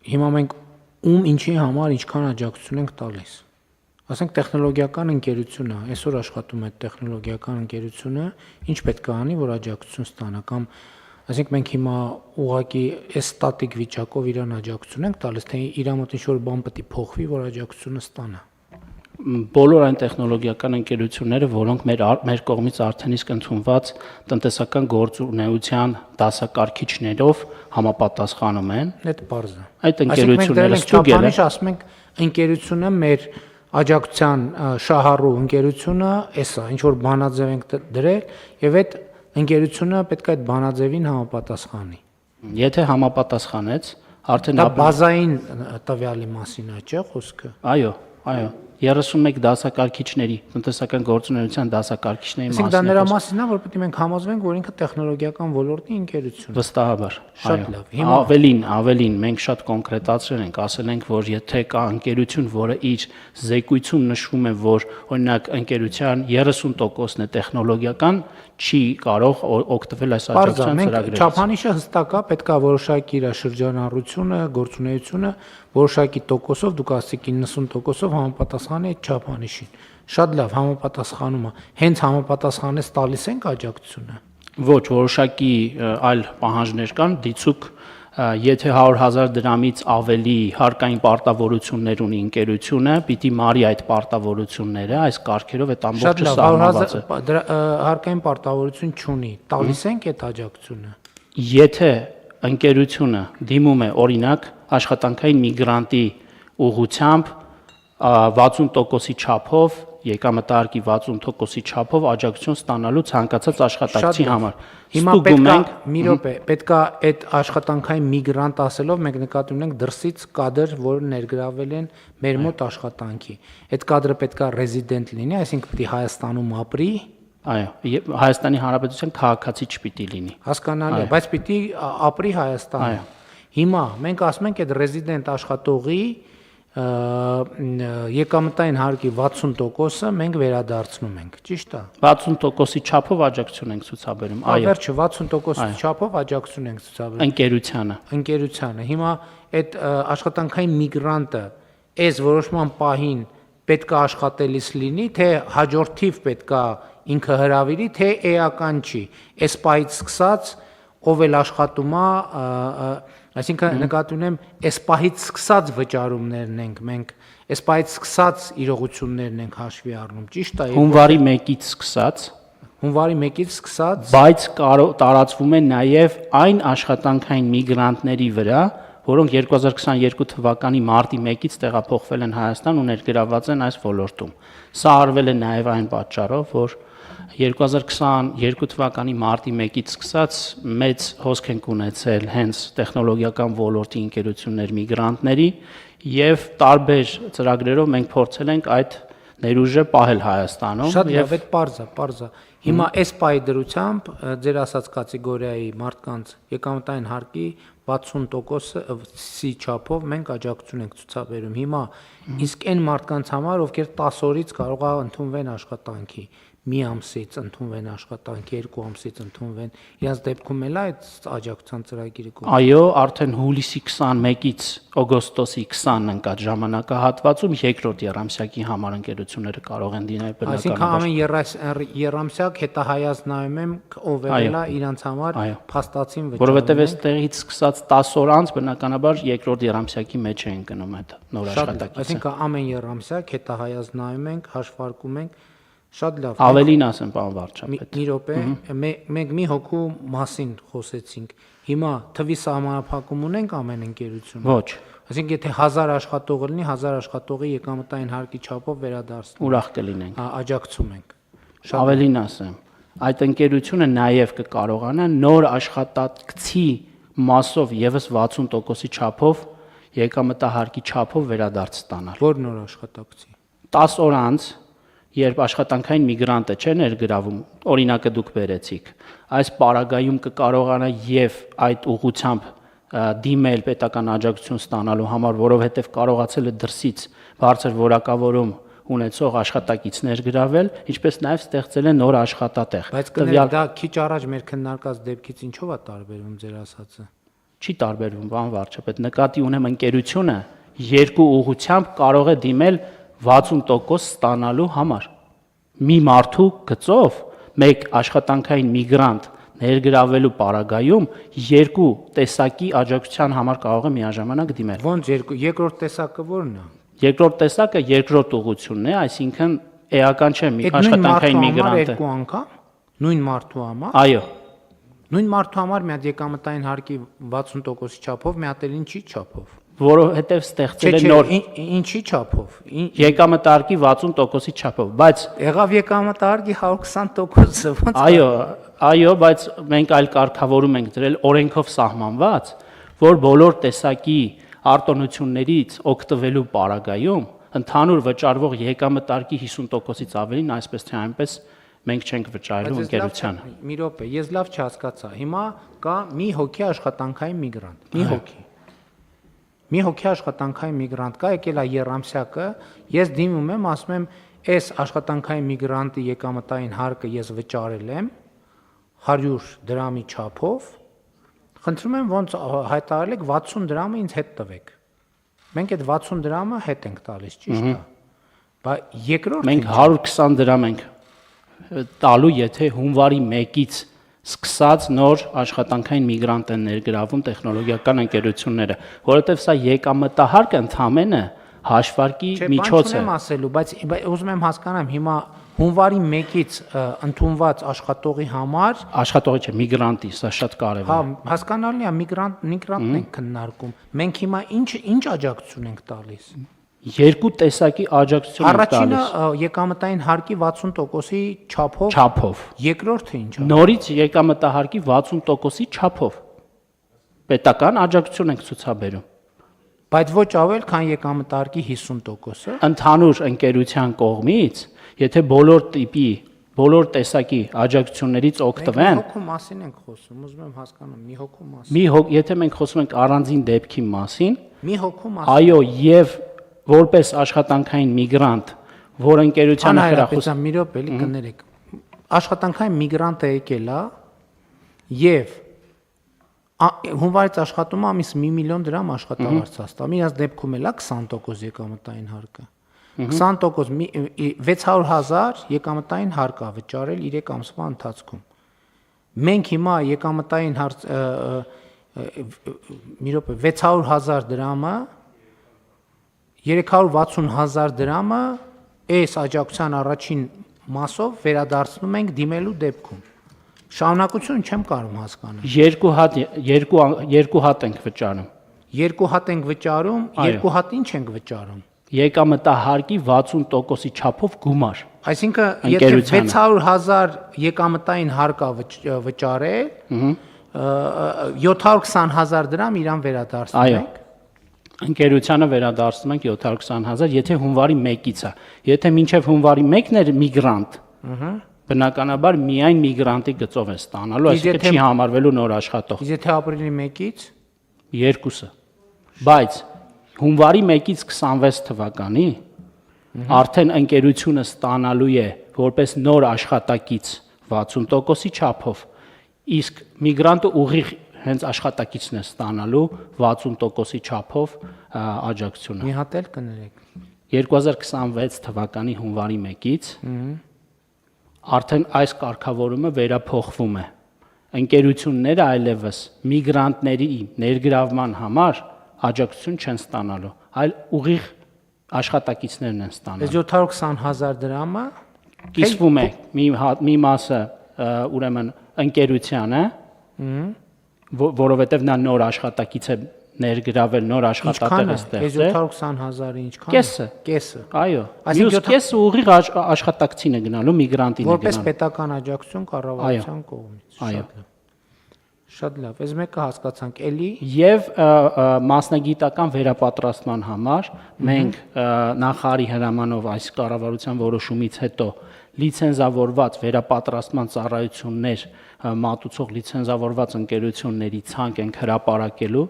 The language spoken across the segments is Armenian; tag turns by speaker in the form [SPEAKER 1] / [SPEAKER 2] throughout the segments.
[SPEAKER 1] հիմա մենք ում ինչի համար ինչքան աջակցություն ենք տալիս։ Ասենք տեխնոլոգիական ընկերությունը, այսօր աշխատում է տեխնոլոգիական ընկերությունը, ինչ պետք է անի, որ աջակցություն ստանա կամ այսինքն մենք հիմա ուղղակի այս ստատիկ վիճակով իրան աջակցություն ենք տալիս, թե իր մոտ ինչ-որ բան պետք է փոխվի, որ աջակցությունը ստանա։
[SPEAKER 2] Բոլոր այն տեխնոլոգիական ընկերությունները, որոնք մեր կողմից արդեն իսկ ընդունված տնտեսական գործունեության դասակարգիչներով համապատասխանում են,
[SPEAKER 1] Այդ պարզ է։
[SPEAKER 2] այդ ընկերությունները ստուգել են,
[SPEAKER 1] ասում ենք ընկերությունը մեր աջակցության շահառու ընկերությունը, էսա, ինչ որ բանաձև ենք դրել, եւ այդ ընկերությունը պետք է այդ բանաձևին համապատասխանի։
[SPEAKER 2] Եթե համապատասխանեց, արդեն
[SPEAKER 1] Դա բազային տվյալի մասին է, չէ՞ խոսքը։
[SPEAKER 2] Այո, 31 դասակարգիչների, տնտեսական գործունեության դասակարգիչների
[SPEAKER 1] Այսինքն դա նրա մասինն է, որ պետք է մենք համոզվենք, որ ինքը տեխնոլոգիական ոլորտի ընկերություն է։
[SPEAKER 2] Վստահաբար,
[SPEAKER 1] Շատ լավ։ Հիմա
[SPEAKER 2] ավելին, մենք շատ կոնկրետացրել ենք, ասել ենք, որ եթե կա ընկերություն, որը իր զեկույցում նշվում է, որ օրինակ ընկերության 30%-ն է տեխնոլոգիական, չի կարող օգտվել այս աջակցության ծրագրերից։
[SPEAKER 1] Չափանիշը հստակ է, պետք է որոշակի իր շրջանառությունը, գործունեությունը որոշակի տոկոսով, դուք ասացիք 90%-ով համապատասխանի այդ չափանիշին։ Շատ լավ, համապատասխանում է։ Հենց համապատասխանես տալիս ենք աջակցությունը։
[SPEAKER 2] Ոչ, որոշակի այլ պահանջներ կան, դիցուք եթե 100,000 դրամից ավելի հարկային պարտավորություններ ունի ընկերությունը, պիտի մարի այդ պարտավորությունները, այս կարգերով այդ ամբողջը սահմանված է։
[SPEAKER 1] Հարկային պարտավորություն չունի, տալիս ենք այդ աջակցությունը։
[SPEAKER 2] Եթե ընկերությունը դիմում է օրինակ աշխատանքային միգրանտի ուղղությամբ 60%-ի չափով, եկամտահարկի 60%-ի չափով աջակցություն ստանալու ցանկացած աշխատակցի համար։
[SPEAKER 1] Հիմա պետք է մի րոպե, պետք է այդ աշխատանքային միգրանտ ասելով մենք նկատի ունենք դրսից կադր, որը ներգրավել են մեր մոտ աշխատանքի։ Այդ կադրը պետք է ռեզիդենտ լինի, այսինքն պետք է Հայաստանում ապրի։
[SPEAKER 2] Այո, Հայաստանի Հանրապետության քաղաքացի չպիտի լինի։
[SPEAKER 1] Հասկանալի է, բայց պիտի ապրի Հայաստանում։ Հիմա մենք ասում ենք այդ ռեզիդենտ աշխատողի եկամտային հարկի 60%-ը մենք վերադարձնում ենք, ճիշտ է։
[SPEAKER 2] 60%-ի չափով աջակցություն ենք ցուցաբերում, այո։
[SPEAKER 1] Վերջը 60%-ի չափով աջակցություն ենք ցուցաբերում ընկերությանը։ Հիմա այդ աշխատանքային միգրանտը այս որոշման պահին պետք է աշխատելիս լինի, թե հաջորդիվ պետք է ինքը հրավիրի, թե էական չի։ Այս պահից սկսած ով էլ աշխատում է, այսինքն նկատի ունեմ, այս պահից սկսած վճարումներն ենք մենք, այս պահից սկսած իրողություններն ենք հաշվի առնում, ճիշտ է։
[SPEAKER 2] Հունվարի 1-ից սկսած, բայց տարածվում է նաև այն աշխատանքային միգրանտների վրա, որոնք 2022 թվականի մարտի 1-ից տեղափոխվել են Հայաստան ու ներգրավված են այս ոլորտում։ Սա արվել է նաև այն պատճառով, որ 2022 թվականի մարտի 1-ից սկսած մեծ հոսք ենք ունեցել հենց տեխնոլոգիական ոլորտի ընկերություններ միգրանտների եւ տարբեր ծրագրերով մենք փորձել ենք այդ ներուժը պահել Հայաստանում։
[SPEAKER 1] Շատ լավ, այդ պարզ է։ Հիմա այս պահի դրությամբ ձեր ասած կատեգորիայի մարդկանց եկամտային հարկի 60%-ի չափով մենք աջակցություն ենք ցուցաբերում։ Հիմա իսկ այն մարդկանց համար, ովքեր 10 օրից կարող է ընդունվեն աշխատանքի, մի ամսից ընդունվեն աշխատանքի, 2 ամսից ընդունվեն, իրենց դեպքում էլ այդ աջակցության ծրագիրը կողմ։
[SPEAKER 2] Այո, արդեն հուլիսի 21-ից օգոստոսի 20-ն ընկած ժամանակահատվածում երկրորդ եռամսյակի համար ընկերությունները կարող են դիմել բնականաբար։
[SPEAKER 1] Այսինքն ամեն եռամսյակ հետահայաց նայում եմ ով ելա իրանց համար փաստացին վճարում։
[SPEAKER 2] Որովհետև այստեղից սկսած 10 օր անց բնականաբար երկրորդ եռամսյակի մեջ է ընկնում այդ նոր աշխատակիցը։
[SPEAKER 1] Այսինքն ամեն եռամսյակ հետահայաց նայում ենք, հաշվարկում ենք։ Շատ լավ։
[SPEAKER 2] Ավելին ասեմ, պարոն վարչապետ։
[SPEAKER 1] Մի րոպե, մենք մի հոգու մասին խոսեցինք։ Հիմա թվի սահմանափակում ունենք ամեն ընկերությունում։
[SPEAKER 2] Ոչ։
[SPEAKER 1] Այսինքն եթե 1000 աշխատող լինի, 1000 աշխատողի եկամտային հարկի չափով վերադարձնում։
[SPEAKER 2] Ուրախ կլինենք։
[SPEAKER 1] Աջակցում ենք։
[SPEAKER 2] Ավելին ասեմ, այդ ընկերությունը նաև կկարողանա նոր աշխատակցի մասով եւս 60%-ի չափով եկամտահարկի չափով վերադարձ ստանալ։
[SPEAKER 1] Որ նոր աշխատակցի։
[SPEAKER 2] 10 օր անց երբ աշխատանքային միգրանտը չէ ներգրավում, օրինակը դուք բերեցիք, այս պարագայում կկարողանա եւ այդ ուղղությամբ դիմել պետական աջակցություն ստանալու համար, որովհետեւ կարողացել է դրսից բարձր որակավորում ունեցող աշխատակից ներգրավել, ինչպես նաեւ ստեղծել է նոր աշխատատեղ։
[SPEAKER 1] Բայց դա քիչ առաջ մեր քննարկած դեպքից ինչով է տարբերվում ձեր ասածը։
[SPEAKER 2] Չի տարբերվում, բան վարչապետ, նկատի ունեմ ընկերությունը երկու ուղղությամբ կարող է դիմել 60% ստանալու համար։ Մի մարդու գծով մեկ աշխատանքային միգրանտ ներգրավելու պարագայում երկու տեսակի աջակցության համար կարող է միաժամանակ դիմել։
[SPEAKER 1] Ոնց երկրորդ տեսակը ո՞րն է։
[SPEAKER 2] Երկրորդ տեսակը երկրորդ ուղղությունն է, այսինքն էական չէ մի աշխատանքային միգրանտը։
[SPEAKER 1] Երկու անգամ նույն մարդու համար։
[SPEAKER 2] Այո։
[SPEAKER 1] Նույն մարդու համար մի հատ եկամտային հարկի 60%-ի չափով, մի հատ էլ ինչի չափով։
[SPEAKER 2] Որովհետև ստեղծել է նոր
[SPEAKER 1] ինչի չափով։
[SPEAKER 2] եկամտարկի 60%-ի չափով, բայց
[SPEAKER 1] եղավ եկամտարկի 120%-ը ոնց։
[SPEAKER 2] Այո, բայց մենք այլ կարգավորում ենք դրել օրենքով սահմանված, որ բոլոր տեսակի արտոնություններից օգտվելու պարագայում ընդհանուր վճարվող եկամտարկի 50%-ից ավելին այսպես թե այնպես մենք չենք վճարելու ընկերությանը։
[SPEAKER 1] Մի րոպե, ես լավ չհասկացա։ Հիմա կա մի հոգի աշխատանքային միգրանտ, մի հոգի աշխատանքային միգրանտ կա, եկել է Երամսյակը, ես դիմում եմ, ասում եմ, այս աշխատանքային միգրանտի եկամտային հարկը ես վճարել եմ 100 դրամի չափով, խնդրում եմ ոնց հայտարարել եք 60 դրամը ինձ հետ տվեք։ Մենք այդ 60 դրամը հետ ենք տալիս, ճիշտ է։ Բայց երկրորդ
[SPEAKER 2] մենք 120 դրամ ենք տալու, եթե հունվարի 1-ից սկսած նոր աշխատանքային միգրանտ են ներգրավում տեխնոլոգիական ընկերությունները, որովհետև սա եկամտահարկ ընդհանրապես հաշվարկի միջոց է։
[SPEAKER 1] Չեմ ասելու, բայց ուզում եմ հասկանամ հիմա հունվարի 1-ից ընդունված աշխատողի համար,
[SPEAKER 2] աշխատողի չէ, միգրանտի, սա շատ կարևոր է։
[SPEAKER 1] հա, հասկանալի է, միգրանտն ենք քննարկում։ Մենք հիմա ինչ աջակցություն ենք տալիս։
[SPEAKER 2] Երկու տեսակի աջակցություն ենք
[SPEAKER 1] Առաջինը
[SPEAKER 2] տալիս։
[SPEAKER 1] եկամտային հարկի 60%-ի չափով։ Երկրորդը ինչ է։
[SPEAKER 2] Նորից եկամտահարկի 60%-ի չափով։ Պետական աջակցություն ենք ցուցաբերում։
[SPEAKER 1] Բայց ոչ ավել, քան եկամտարկի 50%-ը։
[SPEAKER 2] Ընդհանուր ընկերության կողմից, եթե բոլոր տեսակի աջակցություններից օգտվեն,
[SPEAKER 1] Մի հոգու մասին ենք խոսում, ուզում եմ հասկանամ, մի հոգու մասին։
[SPEAKER 2] եթե մենք խոսում ենք առանձին դեպքի մասին,
[SPEAKER 1] Մի հոգու մասին։
[SPEAKER 2] այո, եւ որպես աշխատանքային միգրանտ, որ ընկերությանը
[SPEAKER 1] Հանրապետության մի րոպե էլի կներեք։ Աշխատանքային միգրանտը եկել է եւ հունվարից աշխատում է ամիս 1 միլիոն դրամ աշխատավարձ ստանում։ Իրաց դեպքում էլ է 20% եկամտային հարկը։ 20% 600,000 եկամտային հարկ է վճարել 3 ամսվա ընթացքում։ Մենք հիմա եկամտային մի րոպե 600,000 դրամը 360,000 դրամը այս աջակցության առաջին մասով վերադարձնում ենք դիմելու դեպքում։ Շարունակություն չեմ կարող հասկանալ։
[SPEAKER 2] Երկու հատ ենք վճարում։
[SPEAKER 1] Երկու հատ ենք վճարում, երկու հատ ինչ ենք վճարում։
[SPEAKER 2] Եկամտահարկի 60%-ի չափով գումար։
[SPEAKER 1] Այսինքն, եթե 600,000 եկամտային հարկ է վճարել, 720,000 դրամ իրան վերադարձնում ենք։
[SPEAKER 2] Ընկերությանը վերադարձնում ենք 720,000, եթե հունվարի 1-ից է։ Եթե մինչև հունվարի 1-ն էր միգրանտ, բնականաբար միայն միգրանտի գծով է ստանալու, այսինքն չի համարվելու նոր աշխատող։
[SPEAKER 1] Իսկ եթե ապրիլի 1-ից
[SPEAKER 2] երկուսը։ Բայց հունվարի 1-ից 26 թվականի արդեն ընկերությունը ստանալու է որպես նոր աշխատակից 60%-ի չափով, իսկ միգրանտը ուղիղ հենց աշխատակիցն է ստանալու 60%-ի չափով աջակցությունը։
[SPEAKER 1] մի հատ էլ կներեք։
[SPEAKER 2] 2026 թվականի հունվարի 1-ից արդեն այս կարգավորումը վերափոխվում է։ Ընկերությունները այլևս միգրանտների ներգրավման համար աջակցություն չեն ստանալու, այլ ուղիղ աշխատակիցներն են ստանալու։
[SPEAKER 1] 720,000 դրամը
[SPEAKER 2] կիսվում է մի մասը ուրեմն ընկերությանը, որովհետև նա նոր աշխատակից է ներգրավել, նոր աշխատատեղ է ստեղծել։
[SPEAKER 1] 720,000-ը ինչքան։
[SPEAKER 2] Կեսը։ Այո։ Մյուս կեսը ուղիղ աշխատակցին է գնալու, միգրանտին է գնալու։
[SPEAKER 1] Որպես պետական աջակցություն կառավարության կողմից։
[SPEAKER 2] Այո։
[SPEAKER 1] Շատ լավ, այս մեկը հասկացանք, էլի
[SPEAKER 2] եւ մասնագիտական վերապատրաստման համար մենք նախարարի հրամանով այս կառավարության որոշումից հետո լիցենզավորված վերապատրաստման ծառայություններ մատուցող լիցենզավորված ընկերությունների ցանկ ենք հրապարակելու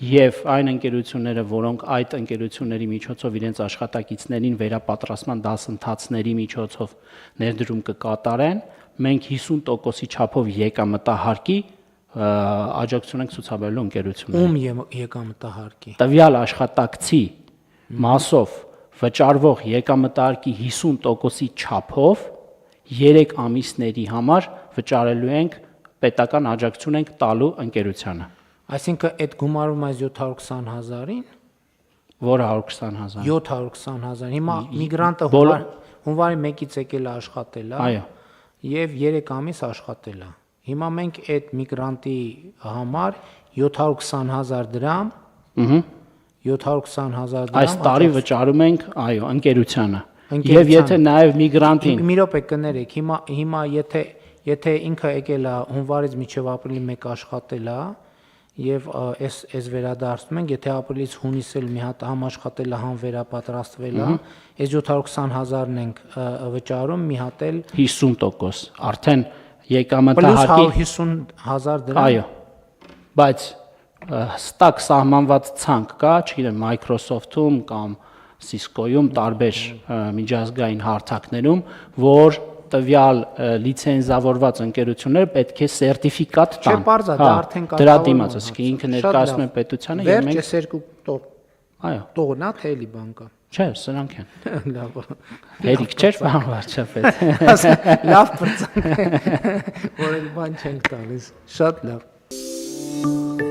[SPEAKER 2] եւ այն ընկերությունները, որոնք այդ ընկերությունների միջոցով իրենց աշխատակիցներին վերապատրաստման դասընթացների միջոցով ներդրում կկատարեն, մենք 50%-ի չափով եկամտահարկի աջակցություն ենք ցուցաբերելու ընկերություններին։
[SPEAKER 1] Ում եկամտահարկի։
[SPEAKER 2] Տվյալ աշխատակցի մասով վճարվող եկամտահարկի 50%-ի չափով 3 ամիսների համար վճարելու ենք պետական աջակցություն ենք տալու ընկերությանը։
[SPEAKER 1] Այսինքն այդ գումարում այս 720,000-ին,
[SPEAKER 2] Որ 120,000։
[SPEAKER 1] 720,000։ Հիմա միգրանտը հունվարի 1-ից եկել է աշխատել,
[SPEAKER 2] Այո։
[SPEAKER 1] եւ 3 ամիս աշխատել է։ Հիմա մենք այդ միգրանտի համար 720,000 դրամ, 720,000 դրամ
[SPEAKER 2] Այս տարի վճարում ենք, այո, ընկերությանը։ Եվ եթե նաև միգրանտին
[SPEAKER 1] մի րոպե կներեք, հիմա եթե ինքը եկել է հունվարից մինչև ապրիլի 1 աշխատել է, եւ այս վերադարձնում ենք, եթե ապրիլից հունիս էլ մի հատ համաշխատել է, համ վերապատրաստվել է, այս 720,000-ն ենք վճարում, մի հատ էլ
[SPEAKER 2] 50%, արդեն եկամտահարկի
[SPEAKER 1] պլյուս 150,000 դրամ։
[SPEAKER 2] Այո։ Բայց հստակ սահմանված ցանկ կա, չգիտեմ, Microsoft-ում կամ Cisco-ում տարբեր միջազգային հարթակներում, որ տվյալ լիցենզավորված ընկերությունները պետք է սերտիֆիկատ տան։
[SPEAKER 1] Չէ, բարձա, դա արդեն կա։
[SPEAKER 2] Դրա դիմաց, ասենք ինքը ներկայացնում է պետությանը եւ մենք
[SPEAKER 1] Վերջես երկու
[SPEAKER 2] Այո։
[SPEAKER 1] տողնա թե էլի բան կա։
[SPEAKER 2] Չէ, սրանք են։
[SPEAKER 1] Լավ։
[SPEAKER 2] Հերիք չէր բան վարչապետ։
[SPEAKER 1] Լավ բրցանք։ Որ էլ բան չենք տալիս։ Շատ լավ։